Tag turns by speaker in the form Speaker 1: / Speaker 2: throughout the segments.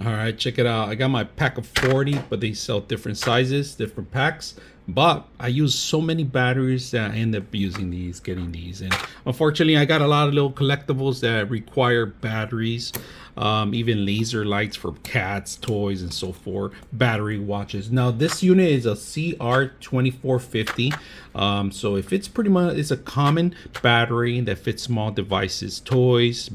Speaker 1: All right, check it out. I got my pack of 40, but they sell different sizes, different packs. But I use so many batteries that I end up using these, getting these. And unfortunately, I got a lot of little collectibles that require batteries, even laser lights for cats, toys, and so forth, battery watches. Now, this unit is a CR2450. So if it's pretty much, it's a common battery that fits small devices, toys,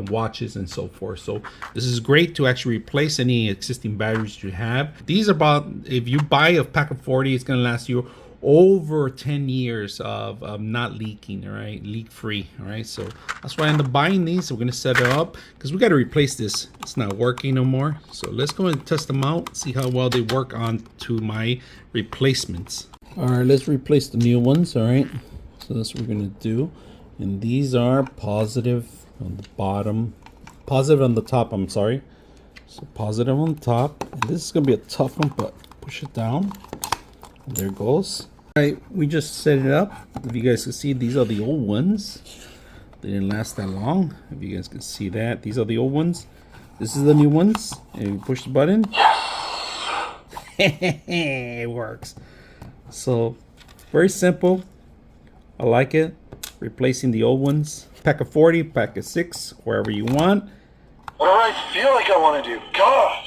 Speaker 1: watches, and so forth. So this is great to actually replace any existing batteries you have. These are about, if you buy a pack of 40, it's going to last you over 10 years of not leaking, all right, leak free. All right, so that's why I end up buying these. So we're going to set it up because we got to replace this. It's not working no more. So let's go and test them out, see how well they work on to my replacements. All right, let's replace the new ones. All right, so that's what we're going to do. And these are positive on the bottom, positive on the top, I'm sorry. So positive on the top. And this is going to be a tough one, but push it down. There it goes. All right, we just set it up. If you guys can see, these are the old ones. They didn't last that long. If you guys can see that, these are the old ones. This is the new ones. And you push the button. It works. So very simple. I like it. Replacing the old ones. Pack of 40, pack of 6, wherever you want.
Speaker 2: What do I feel like I want to do? God.